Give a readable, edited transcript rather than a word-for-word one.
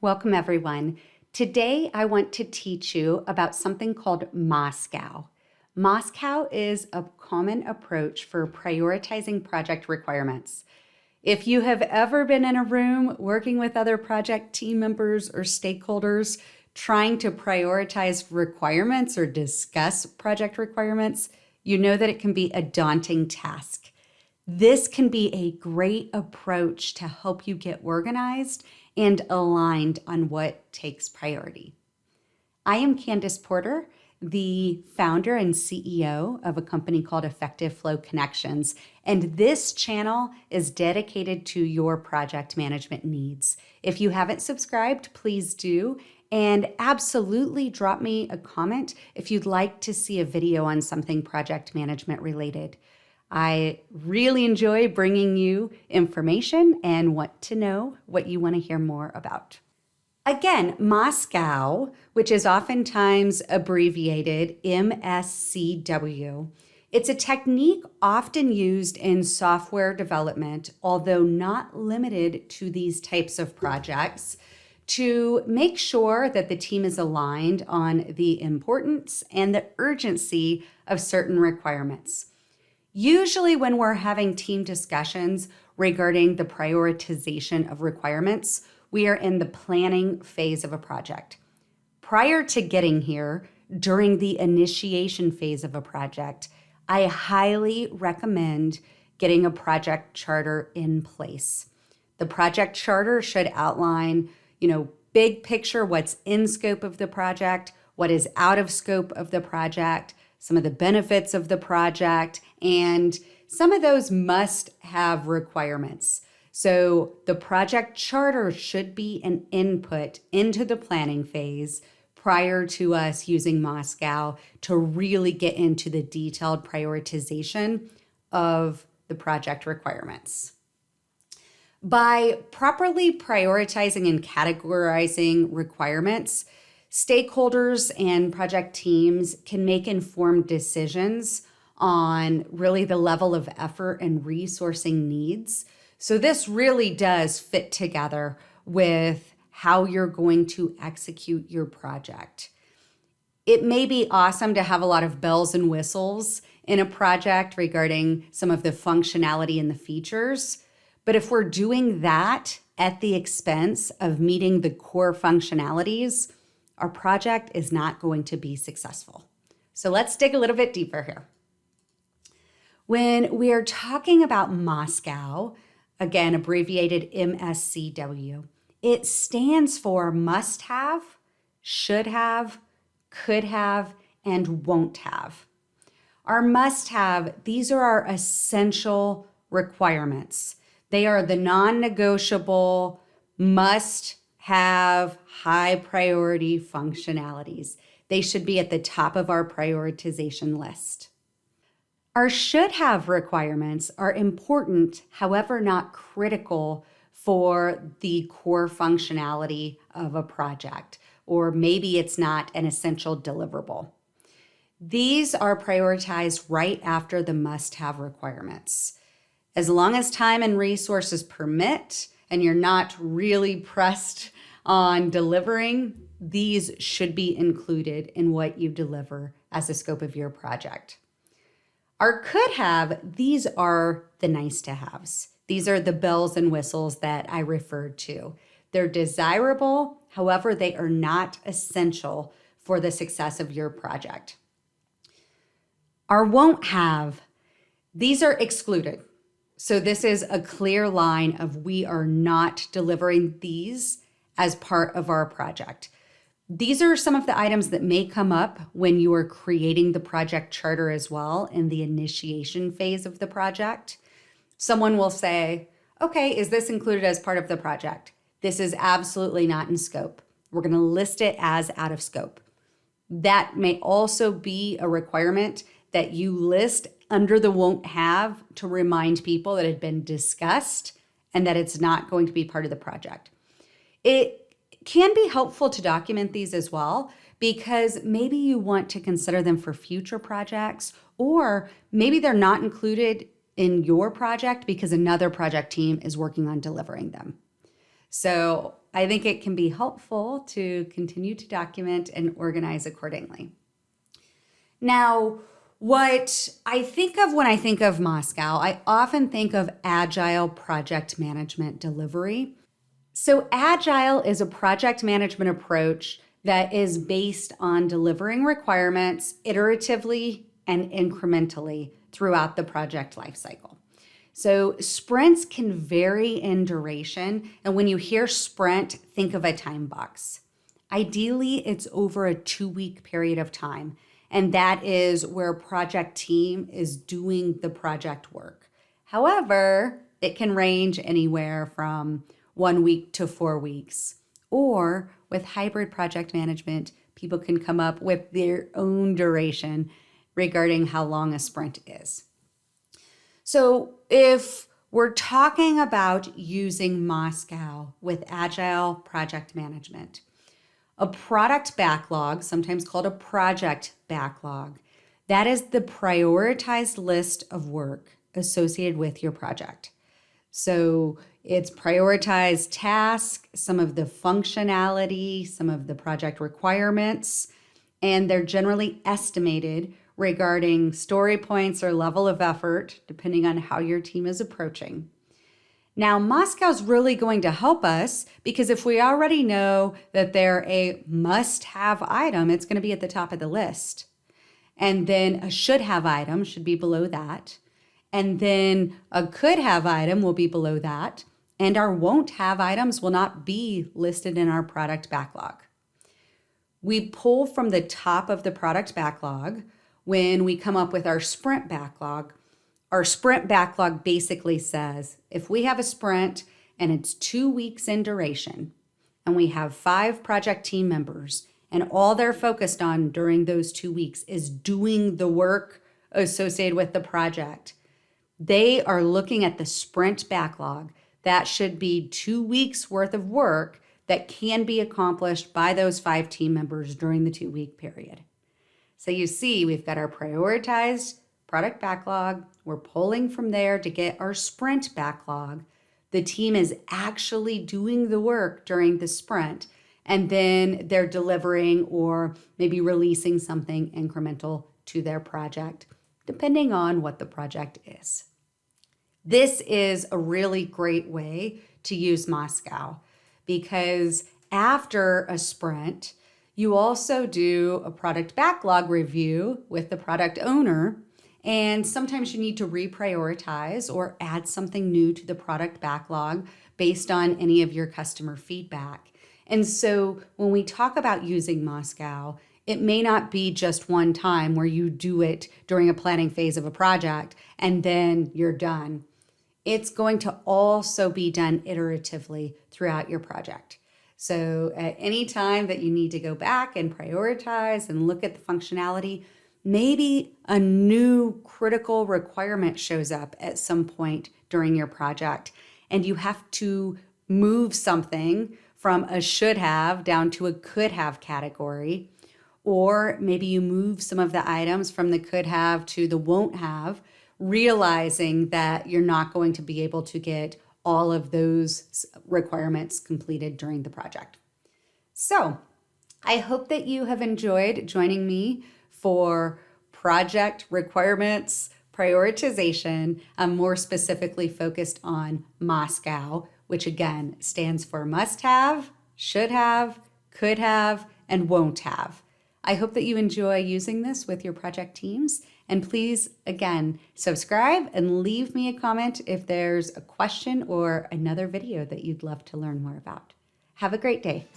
Welcome, everyone. Today, I want to teach you about something called Moscow. Moscow is a common approach for prioritizing project requirements. If you have ever been in a room working with other project team members or stakeholders trying to prioritize requirements or discuss project requirements, you know that it can be a daunting task. This can be a great approach to help you get organized and aligned on what takes priority. I am Kandis Porter, the founder and CEO of a company called Effective Flow Connections, and this channel is dedicated to your project management needs. If you haven't subscribed, please do, and absolutely drop me a comment if you'd like to see a video on something project management related. I really enjoy bringing you information and want to know what you want to hear more about. Again, Moscow, which is oftentimes abbreviated MSCW, it's a technique often used in software development, although not limited to these types of projects, to make sure that the team is aligned on the importance and the urgency of certain requirements. Usually when we're having team discussions regarding the prioritization of requirements, we are in the planning phase of a project. Prior to getting here, during the initiation phase of a project, I highly recommend getting a project charter in place. The project charter should outline, big picture, what's in scope of the project, what is out of scope of the project, some of the benefits of the project, and some of those must-have requirements. So the project charter should be an input into the planning phase prior to us using Moscow to really get into the detailed prioritization of the project requirements. By properly prioritizing and categorizing requirements, stakeholders and project teams can make informed decisions on really the level of effort and resourcing needs. So this really does fit together with how you're going to execute your project. It may be awesome to have a lot of bells and whistles in a project regarding some of the functionality and the features, but if we're doing that at the expense of meeting the core functionalities, our project is not going to be successful. So let's dig a little bit deeper here. When we are talking about Moscow, again, abbreviated MSCW, it stands for must have, should have, could have, and won't have. Our must have, these are our essential requirements. They are the non-negotiable, must have high priority functionalities. They should be at the top of our prioritization list. Our should have requirements are important, however, not critical for the core functionality of a project, or maybe it's not an essential deliverable. These are prioritized right after the must have requirements. As long as time and resources permit, and you're not really pressed on delivering, these should be included in what you deliver as the scope of your project. Our could have, these are the nice to haves. These are the bells and whistles that I referred to. They're desirable, however, they are not essential for the success of your project. Our won't have, these are excluded. So this is a clear line of we are not delivering these as part of our project. These are some of the items that may come up when you are creating the project charter as well in the initiation phase of the project. Someone will say, okay, is this included as part of the project? This is absolutely not in scope. We're going to list it as out of scope. That may also be a requirement that you list under the won't have to remind people that it had been discussed and that it's not going to be part of the project. It can be helpful to document these as well, because maybe you want to consider them for future projects, or maybe they're not included in your project because another project team is working on delivering them. So I think it can be helpful to continue to document and organize accordingly. Now, what I think of when I think of Moscow, I often think of agile project management delivery. So, agile is a project management approach that is based on delivering requirements iteratively and incrementally throughout the project lifecycle. So, sprints can vary in duration. And when you hear sprint, think of a time box. Ideally, it's over a 2-week period of time. And that is where a project team is doing the project work. However, it can range anywhere from 1 week to 4 weeks. Or with hybrid project management, people can come up with their own duration regarding how long a sprint is. So if we're talking about using Moscow with agile project management, a product backlog, sometimes called a project backlog, that is the prioritized list of work associated with your project. So it's prioritized tasks, some of the functionality, some of the project requirements, and they're generally estimated regarding story points or level of effort, depending on how your team is approaching. Now, Moscow's really going to help us because if we already know that they're a must-have item, it's going to be at the top of the list. And then a should-have item should be below that. And then a could-have item will be below that. And our won't-have items will not be listed in our product backlog. We pull from the top of the product backlog when we come up with our sprint backlog. Our sprint backlog basically says if we have a sprint and it's 2 weeks in duration and we have 5 project team members and all they're focused on during those 2 weeks is doing the work associated with the project, they are looking at the sprint backlog. That should be 2 weeks worth of work that can be accomplished by those 5 team members during the 2-week period. So you see, we've got our prioritized product backlog. We're pulling from there to get our sprint backlog. The team is actually doing the work during the sprint, and then they're delivering or maybe releasing something incremental to their project, depending on what the project is. This is a really great way to use Moscow because after a sprint, you also do a product backlog review with the product owner. And sometimes you need to reprioritize or add something new to the product backlog based on any of your customer feedback. And so when we talk about using Moscow, it may not be just one time where you do it during a planning phase of a project and then you're done. It's going to also be done iteratively throughout your project. So at any time that you need to go back and prioritize and look at the functionality, maybe a new critical requirement shows up at some point during your project, and you have to move something from a should have down to a could have category, or maybe you move some of the items from the could have to the won't have, realizing that you're not going to be able to get all of those requirements completed during the project. So I hope that you have enjoyed joining me for project requirements prioritization. I'm more specifically focused on Moscow, which again stands for must have, should have, could have, and won't have. I hope that you enjoy using this with your project teams. And please, again, subscribe and leave me a comment if there's a question or another video that you'd love to learn more about. Have a great day.